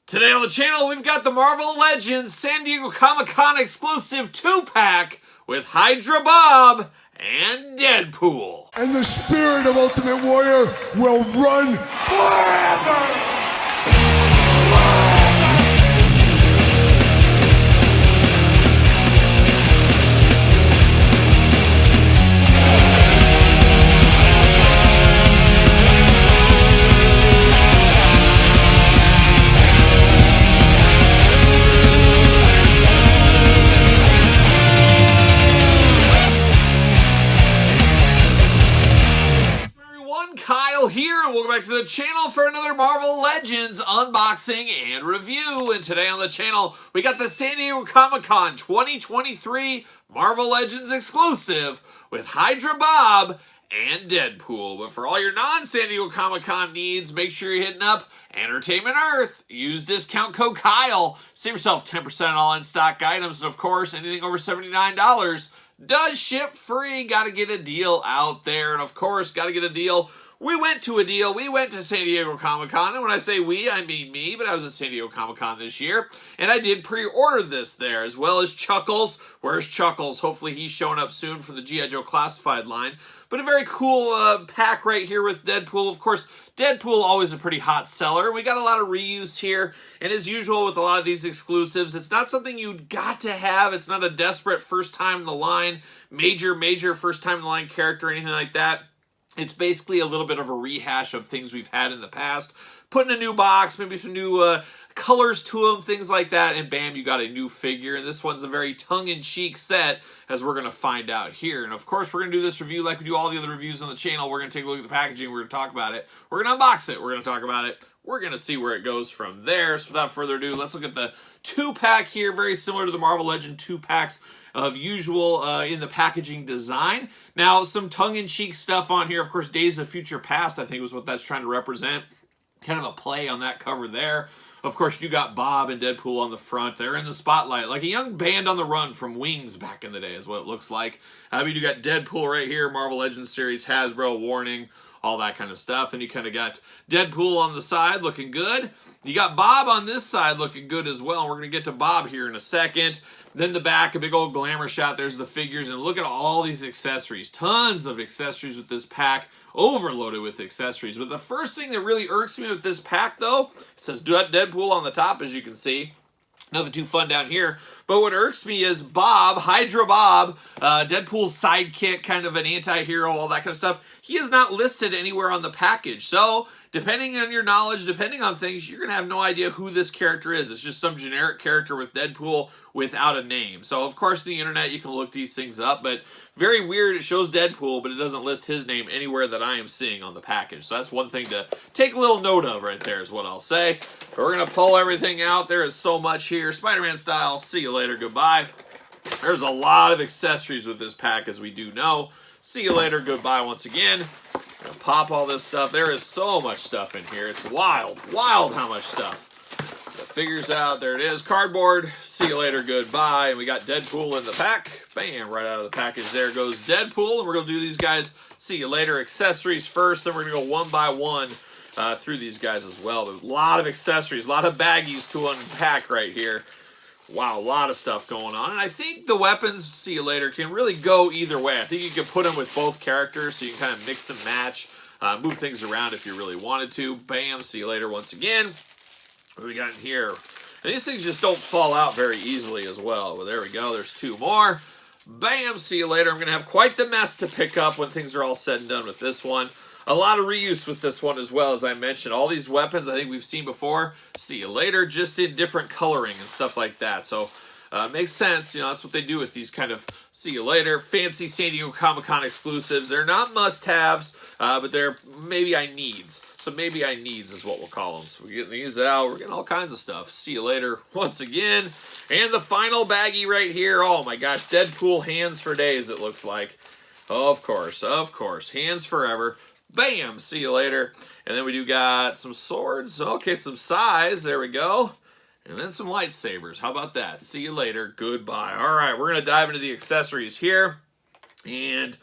Today on the channel, we've got the Marvel Legends San Diego Comic-Con exclusive 2-pack with Hydra Bob and Deadpool. And the spirit of Ultimate Warrior will run forever! Here, and welcome back to the channel for another Marvel Legends unboxing and review. And today on the channel, we got the San Diego Comic-Con 2023 Marvel Legends exclusive with Hydra Bob and Deadpool. But for all your non-San Diego Comic-Con needs, make sure you're hitting up Entertainment Earth. Use discount code Kyle. Save yourself 10% on all in-stock items. And of course, anything over $79 does ship free. Got to get a deal out there. And of course, got to get a deal. We went to a deal. We went to San Diego Comic-Con, and when I say we, I mean me, but I was at San Diego Comic-Con this year, and I did pre-order this there, as well as Chuckles. Where's Chuckles? Hopefully he's showing up soon for the G.I. Joe Classified line. But a very cool pack right here with Deadpool. Of course, Deadpool always a pretty hot seller. We got a lot of reuse here, and as usual with a lot of these exclusives, it's not something you got to have. It's not a desperate first time in the line, major first time in the line character or anything like that. It's basically a little bit of a rehash of things we've had in the past. Put in a new box, maybe some new colors to them, things like that, and bam, you got a new figure. And this one's a very tongue-in-cheek set, as we're going to find out here. And of course, we're going to do this review like we do all the other reviews on the channel. We're going to take a look at the packaging, we're going to talk about it, we're going to unbox it, we're going to talk about it, we're going to see where it goes from there. So without further ado, let's look at the 2-pack here, very similar to the Marvel Legend 2-packs of usual in the packaging design. Now, some tongue-in-cheek stuff on here. Of course, Days of Future Past, I think was what that's trying to represent. Kind of a play on that cover there. Of course, you got Bob and Deadpool on the front. They're in the spotlight, like a young band on the run from Wings back in the day is what it looks like. I mean, you got Deadpool right here, Marvel Legends series, Hasbro, warning, all that kind of stuff. And you kind of got Deadpool on the side looking good. You got Bob on this side looking good as well. We're going to get to Bob here in a second. Then the back, a big old glamour shot. There's the figures. And look at all these accessories. Tons of accessories with this pack. Overloaded with accessories. But the first thing that really irks me with this pack, though, it says Deadpool on the top, as you can see. Nothing too fun down here. But what irks me is Bob, Hydra Bob, Deadpool's sidekick, kind of an anti-hero, all that kind of stuff. He is not listed anywhere on the package. So, depending on your knowledge, depending on things, you're going to have no idea who this character is. It's just some generic character with Deadpool without a name. So, of course, the internet, you can look these things up. But very weird. It shows Deadpool, but it doesn't list his name anywhere that I am seeing on the package. So, that's one thing to take a little note of right there is what I'll say. But we're going to pull everything out. There is so much here. Spider-Man style. See you later. Goodbye. There's a lot of accessories with this pack, as we do know. See you later. Goodbye once again. Gonna pop all this stuff. There is so much stuff in here. It's wild how much stuff. The figures out. There it is. Cardboard. See you later. Goodbye. And we got Deadpool in the pack. Bam. Right out of the package. There goes Deadpool. And we're going to do these guys. See you later. Accessories first. Then we're going to go one by one through these guys as well. There's a lot of accessories. A lot of baggies to unpack right here. Wow, a lot of stuff going on. And I think the weapons, see you later, can really go either way. I think you can put them with both characters so you can kind of mix and match, move things around if you really wanted to. Bam, see you later once again. What do we got in here? And these things just don't fall out very easily as well. Well, there we go. There's two more. Bam, see you later. I'm going to have quite the mess to pick up when things are all said and done with this one. A lot of reuse with this one as well, as I mentioned. All these weapons I think we've seen before. See you later, just in different coloring and stuff like that. So, makes sense. You know, that's what they do with these kind of see you later fancy San Diego Comic-Con exclusives. They're not must-haves, but they're maybe I needs. So maybe I needs is what we'll call them. So we're getting these out. We're getting all kinds of stuff. See you later once again. And the final baggie right here. Oh my gosh, Deadpool hands for days it looks like. Of course. Hands forever. Bam! See you later. And then we do got some swords. Okay, some size. There we go. And then some lightsabers. How about that? See you later. Goodbye. All right, we're going to dive into the accessories here. And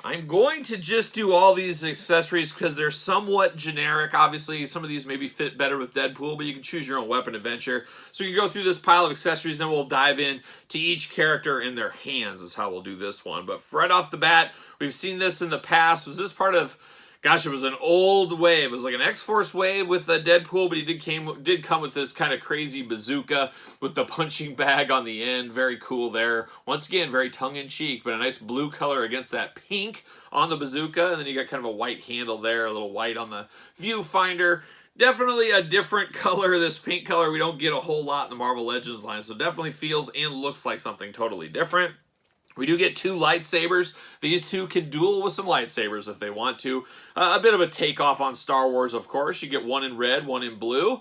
I'm going to just do all these accessories because they're somewhat generic. Obviously, some of these maybe fit better with Deadpool, but you can choose your own weapon adventure. So you can go through this pile of accessories, then we'll dive in to each character in their hands is how we'll do this one. But right off the bat, we've seen this in the past. Was this part of... Gosh, it was an old wave. It was like an X-Force wave with Deadpool, but he did come with this kind of crazy bazooka with the punching bag on the end. Very cool there. Once again, very tongue-in-cheek, but a nice blue color against that pink on the bazooka. And then you got kind of a white handle there, a little white on the viewfinder. Definitely a different color, this pink color. We don't get a whole lot in the Marvel Legends line, so definitely feels and looks like something totally different. We do get 2 lightsabers. These 2 can duel with some lightsabers if they want to. A bit of a takeoff on Star Wars, of course. You get one in red, one in blue.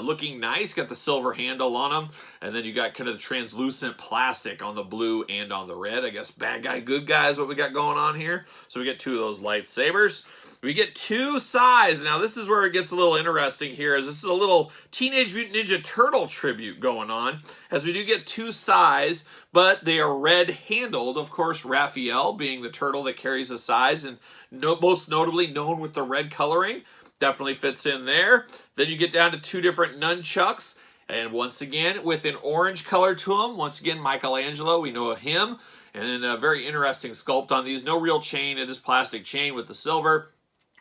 Looking nice. Got the silver handle on them. And then you got kind of the translucent plastic on the blue and on the red. I guess bad guy, good guy is what we got going on here. So we get 2 of those lightsabers. We get 2 size. Now, this is where it gets a little interesting here, as this is a little Teenage Mutant Ninja Turtle tribute going on, as we do get 2 size, but they are red-handled. Of course, Raphael being the turtle that carries the size, and most notably known with the red coloring. Definitely fits in there. Then you get down to 2 different nunchucks, and once again, with an orange color to them. Once again, Michelangelo, we know of him. And then a very interesting sculpt on these. No real chain, it is plastic chain with the silver.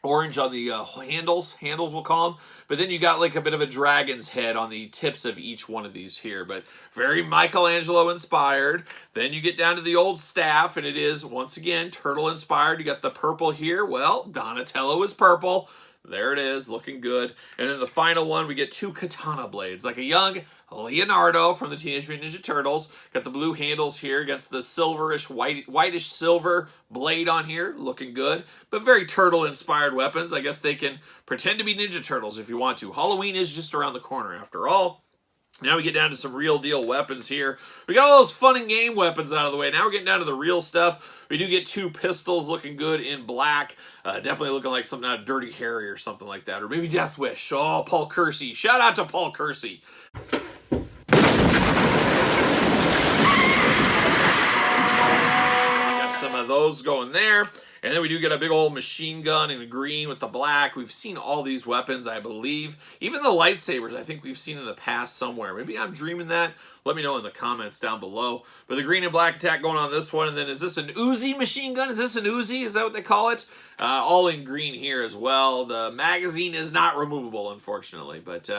Orange on the handles we'll call them. But then you got like a bit of a dragon's head on the tips of each one of these here. But very Michelangelo inspired. Then you get down to the old staff, and it is, once again, turtle inspired. You got the purple here. Well, Donatello is purple. There it is, looking good. And then the final one, we get 2 katana blades, like a young Leonardo from the Teenage Mutant Ninja Turtles. Got the blue handles here against the silverish, whitish silver blade on here, looking good. But very turtle-inspired weapons. I guess they can pretend to be Ninja Turtles if you want to. Halloween is just around the corner, after all. Now we get down to some real deal weapons here. We got all those fun and game weapons out of the way. Now we're getting down to the real stuff. We do get 2 pistols looking good in black. Definitely looking like something out of Dirty Harry or something like that. Or maybe Death Wish. Oh, Paul Kersey. Shout out to Paul Kersey. Got some of those going there. And then we do get a big old machine gun in green with the black. We've seen all these weapons, I believe. Even the lightsabers, I think we've seen in the past somewhere. Maybe I'm dreaming that. Let me know in the comments down below. But the green and black attack going on this one. And then is this an Uzi machine gun? Is this an Uzi? Is that what they call it? All in green here as well. The magazine is not removable, unfortunately. But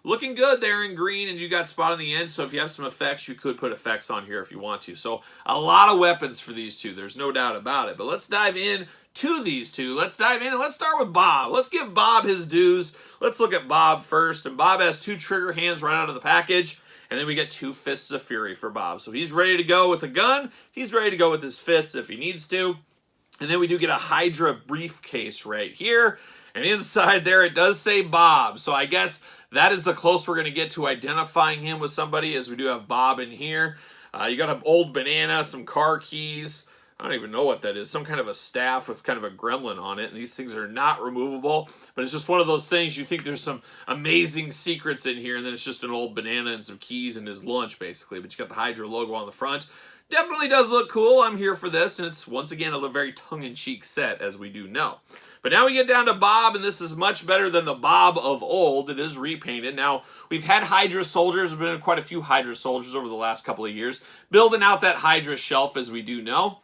looking good there in green, and you got spot on the end, so if you have some effects, you could put effects on here if you want to. So a lot of weapons for these 2, there's no doubt about it. But let's dive in to these 2. Let's dive in, and let's start with Bob. Let's give Bob his dues. Let's look at Bob first, and Bob has 2 trigger hands right out of the package, and then we get 2 fists of fury for Bob. So he's ready to go with a gun. He's ready to go with his fists if he needs to. And then we do get a Hydra briefcase right here, and inside there it does say Bob. So I guess that is the close we're going to get to identifying him with somebody, as we do have Bob in here. You got an old banana, some car keys. I don't even know what that is. Some kind of a staff with kind of a gremlin on it. And these things are not removable. But it's just one of those things. You think there's some amazing secrets in here, and then it's just an old banana and some keys and his lunch, basically. But you got the Hydra logo on the front. Definitely does look cool. I'm here for this. And it's, once again, a very tongue-in-cheek set, as we do know. But now we get down to Bob, and this is much better than the Bob of old. It is repainted. Now, we've had Hydra soldiers. There's been quite a few Hydra soldiers over the last couple of years, building out that Hydra shelf, as we do know.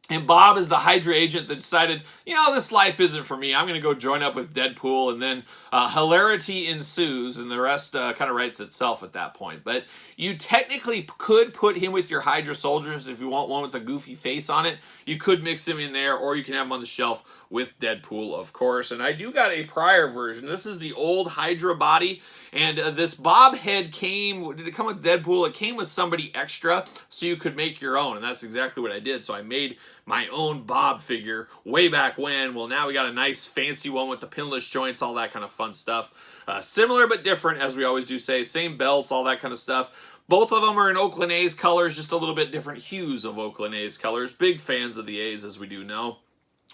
And Bob is the Hydra agent that decided, you know, this life isn't for me. I'm going to go join up with Deadpool, and then hilarity ensues, and the rest kind of writes itself at that point. But you technically could put him with your Hydra soldiers if you want one with a goofy face on it. You could mix him in there, or you can have him on the shelf with Deadpool, of course. And I do got a prior version. This is the old Hydra body, and this Bob head came, did it come with Deadpool? It came with somebody extra, so you could make your own, and that's exactly what I did. So I made my own Bob figure way back when. Well, now we got a nice fancy one with the pinless joints, all that kind of fun stuff. Similar but different, as we always do say. Same belts, all that kind of stuff. Both of them are in Oakland A's colors, just a little bit different hues of Oakland A's colors. Big fans of the A's, as we do know.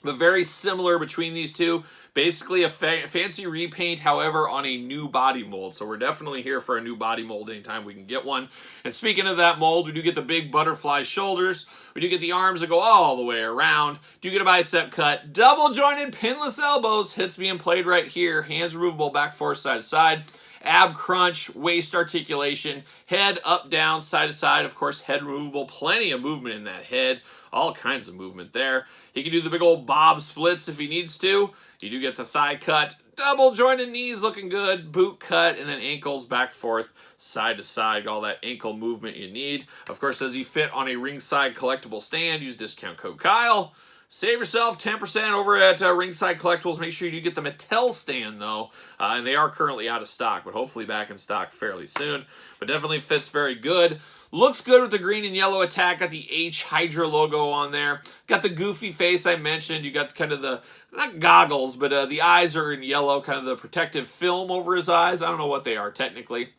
but very similar between these two. Basically a fancy repaint, however, on a new body mold. So we're definitely here for a new body mold anytime we can get one. And speaking of that mold, we do get the big butterfly shoulders. We do get the arms that go all the way around. Do get a bicep cut. Double jointed pinless elbows. Hits being played right here. Hands removable, back forth, side to side. Ab crunch, waist articulation, head up, down, side to side. Of course, head removable. Plenty of movement in that head. All kinds of movement there. He can do the big old bob splits if he needs to. You do get the thigh cut. Double jointed knees looking good. Boot cut, and then ankles back, forth, side to side. All that ankle movement you need. Of course, does he fit on a ringside collectible stand? Use discount code Kyle. Save yourself 10% over at Ringside Collectibles. Make sure you get the Mattel stand, though. And they are currently out of stock, but hopefully back in stock fairly soon. But definitely fits very good. Looks good with the green and yellow attack. Got the H Hydra logo on there. Got the goofy face I mentioned. You got kind of the, not goggles, but the eyes are in yellow. Kind of the protective film over his eyes. I don't know what they are technically.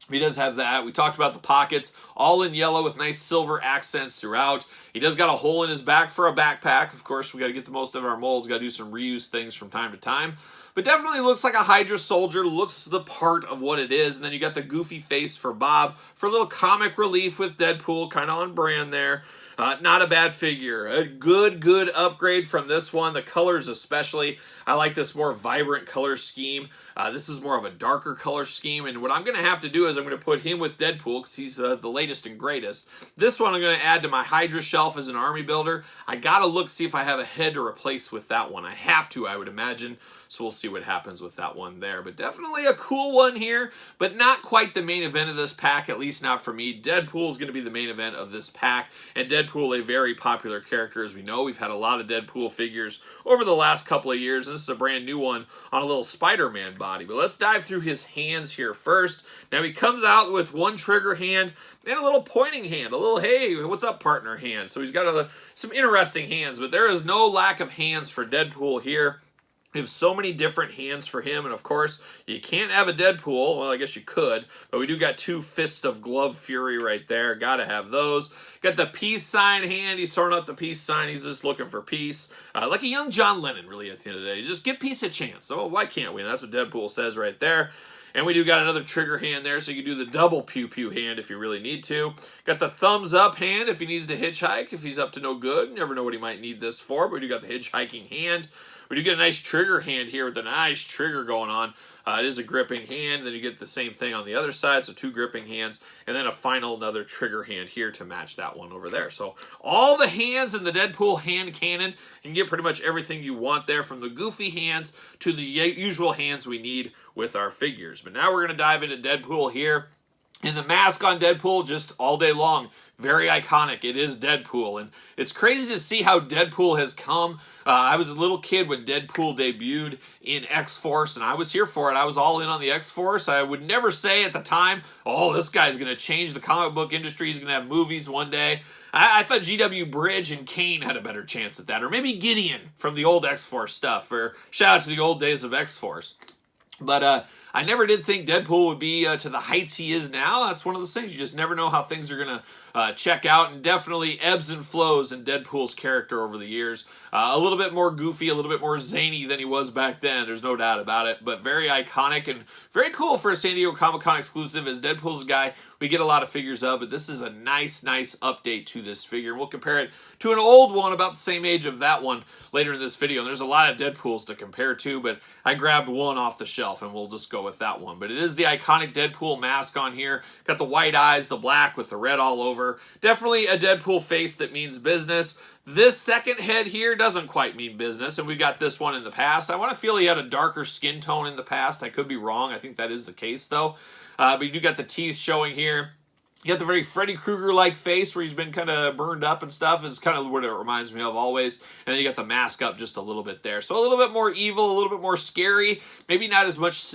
He does have that. We talked about the pockets, all in yellow with nice silver accents throughout. He does got a hole in his back for a backpack. Of course, we got to get the most of our molds. Got to do some reuse things from time to time. But definitely looks like a Hydra soldier. Looks the part of what it is. And then you got the goofy face for Bob for a little comic relief with Deadpool. Kind of on brand there. Not a bad figure. A good upgrade from this one. The colors especially. I like this more vibrant color scheme. This is more of a darker color scheme. And what I'm going to have to do is I'm going to put him with Deadpool because he's the latest and greatest. This one I'm going to add to my Hydra shelf as an army builder. I got to look, see if I have a head to replace with that one. I have to, I would imagine. So we'll see what happens with that one there. But definitely a cool one here, but not quite the main event of this pack, at least not for me. Deadpool is going to be the main event of this pack. And Deadpool, a very popular character, as we know. We've had a lot of Deadpool figures over the last couple of years. And this is a brand new one on a little Spider-Man body. But let's dive through his hands here first. Now he comes out with one trigger hand and a little pointing hand, a little, hey, what's up, partner hand. So he's got some interesting hands, but there is no lack of hands for Deadpool here. We have so many different hands for him, and of course, you can't have a Deadpool. Well, I guess you could, but we do got two fists of glove fury right there. Gotta have those. Got the peace sign hand. He's throwing up the peace sign. He's just looking for peace. Like a young John Lennon, really, at the end of the day. Just give peace a chance. So why can't we? And that's what Deadpool says right there. And we do got another trigger hand there, so you can do the double pew-pew hand if you really need to. Got the thumbs up hand if he needs to hitchhike, if he's up to no good. You never know what he might need this for, but we do got the hitchhiking hand. We do get a nice trigger hand here with a nice trigger going on. It is a gripping hand. Then you get the same thing on the other side, so two gripping hands. And then a final another trigger hand here to match that one over there. So all the hands in the Deadpool hand cannon. You can get pretty much everything you want there, from the goofy hands to the usual hands we need with our figures. But now we're going to dive into Deadpool here. And the mask on Deadpool just all day long. Very iconic. It is Deadpool. And it's crazy to see how Deadpool has come. I was a little kid when Deadpool debuted in X-Force, and I was here for it. I was all in on the X-Force. I would never say at the time, oh, this guy's going to change the comic book industry. He's going to have movies one day. I thought G.W. Bridge and Kane had a better chance at that. Or maybe Gideon from the old X-Force stuff. Or shout out to the old days of X-Force. But I never did think Deadpool would be to the heights he is now. That's one of those things. You just never know how things are going to check out. And definitely ebbs and flows in Deadpool's character over the years. A little bit more goofy, a little bit more zany than he was back then. There's no doubt about it. But very iconic and very cool for a San Diego Comic-Con exclusive. As Deadpool's a guy we get a lot of figures of. But this is a nice update to this figure. We'll compare it to an old one about the same age of that one later in this video. And there's a lot of Deadpools to compare to. But I grabbed one off the shelf and we'll just go with that one. But it is the iconic Deadpool mask on here. Got the white eyes, the black with the red all over. Definitely a Deadpool face that means business. This second head here doesn't quite mean business, and we got this one in the past. I want to feel he had a darker skin tone in the past. I could be wrong. I think that is the case, though. But you do got the teeth showing here. You got the very Freddy Krueger-like face where he's been kind of burned up and stuff. Is kind of what it reminds me of always. And then you got the mask up just a little bit there. So a little bit more evil, a little bit more scary. Maybe not as much,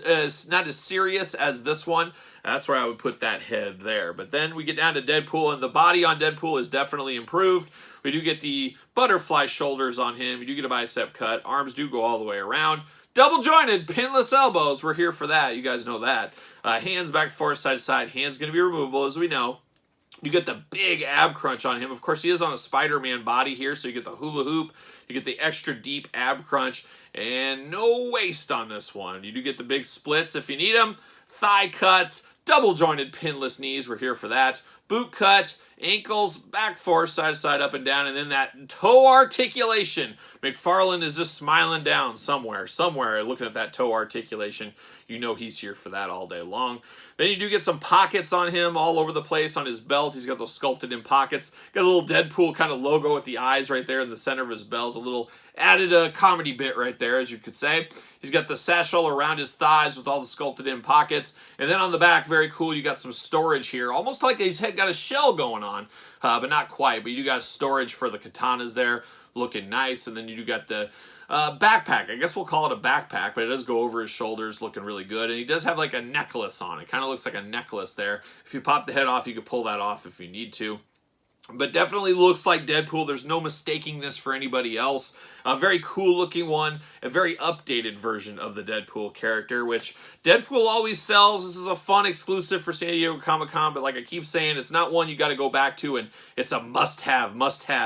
not as serious as this one. That's where I would put that head there. But then we get down to Deadpool, and the body on Deadpool is definitely improved. We do get the butterfly shoulders on him. You do get a bicep cut. Arms do go all the way around. Double jointed, pinless elbows. We're here for that. You guys know that. Hands back, forth, side to side. Hands going to be removable, as we know. You get the big ab crunch on him. Of course, he is on a Spider-Man body here, so you get the hula hoop. You get the extra deep ab crunch and no waist on this one. You do get the big splits if you need them. Thigh cuts, double jointed pinless knees, we're here for that. Boot cut, ankles, back force, side to side, up and down, and then that toe articulation. McFarlane is just smiling down somewhere, looking at that toe articulation. You know he's here for that all day long. Then you do get some pockets on him all over the place on his belt. He's got those sculpted in pockets. Got a little Deadpool kind of logo with the eyes right there in the center of his belt. A little added comedy bit right there, as you could say. He's got the satchel around his thighs with all the sculpted in pockets. And then on the back, very cool, you got some storage here. Almost like he's got a shell going on, but not quite. But you do got storage for the katanas there, looking nice. And then you do got the backpack. I guess we'll call it a backpack, but it does go over his shoulders, looking really good. And he does have like a necklace on it. Kind of looks like a necklace there. If you pop the head off, you could pull that off if you need to. But definitely looks like Deadpool. There's no mistaking this for anybody else. A very cool looking one. A very updated version of the Deadpool character, which Deadpool always sells. This is a fun exclusive for San Diego Comic-Con, but like I keep saying, it's not one you got to go back to, and it's a must-have,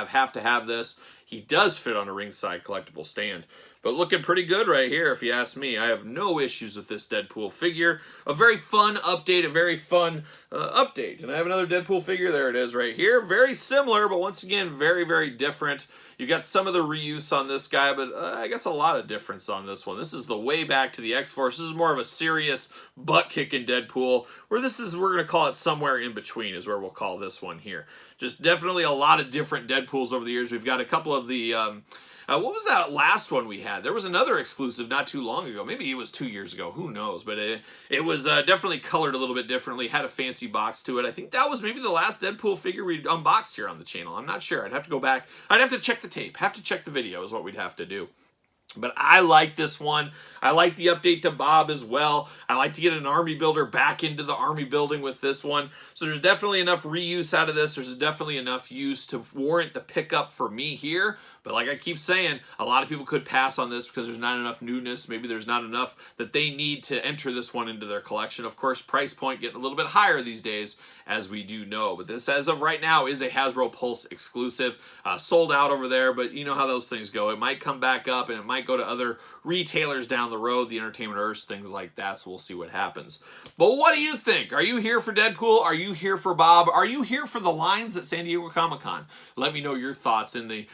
have to have this. He does fit on a ringside collectible stand. But looking pretty good right here, if you ask me. I have no issues with this Deadpool figure. A very fun update, a very fun update. And I have another Deadpool figure. There it is right here. Very similar, but once again, very, very different. You got some of the reuse on this guy, but I guess a lot of difference on this one. This is the way back to the X-Force. This is more of a serious butt-kicking Deadpool, where this is, we're going to call it somewhere in between is where we'll call this one here. Just definitely a lot of different Deadpools over the years. We've got a couple of the... what was that last one we had? There was another exclusive not too long ago. Maybe it was 2 years ago. Who knows? But it was definitely colored a little bit differently. Had a fancy box to it. I think that was maybe the last Deadpool figure we unboxed here on the channel. I'm not sure. I'd have to go back. I'd have to check the tape. Have to check the video is what we'd have to do. But I like this one. I like the update to Bob as well. I like to get an army builder back into the army building with this one. So there's definitely enough reuse out of this. There's definitely enough use to warrant the pickup for me here. But like I keep saying, a lot of people could pass on this because there's not enough newness. Maybe there's not enough that they need to enter this one into their collection. Of course, price point getting a little bit higher these days, as we do know. But this, as of right now, is a Hasbro Pulse exclusive. Sold out over there, but you know how those things go. It might come back up, and it might go to other retailers down the road, the Entertainment Earth, things like that, so we'll see what happens. But what do you think? Are you here for Deadpool? Are you here for Bob? Are you here for the lines at San Diego Comic-Con? Let me know your thoughts in the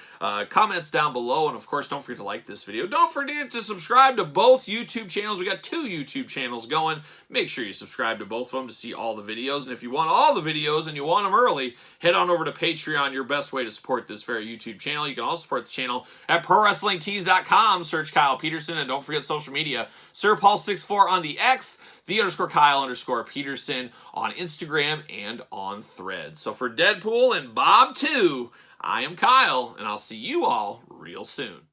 comments down below, and of course, don't forget to like this video. Don't forget to subscribe to both YouTube channels. We got 2 YouTube channels going. Make sure you subscribe to both of them to see all the videos, and if you want all the videos and you want them early, head on over to Patreon, your best way to support this very YouTube channel. You can also support the channel at ProWrestlingTees.com. Search Kyle Peterson, and don't forget social media. SirPaul64 on the X, _Kyle_Peterson on Instagram and on Threads. So for Deadpool and Bob 2, I am Kyle, and I'll see you all real soon.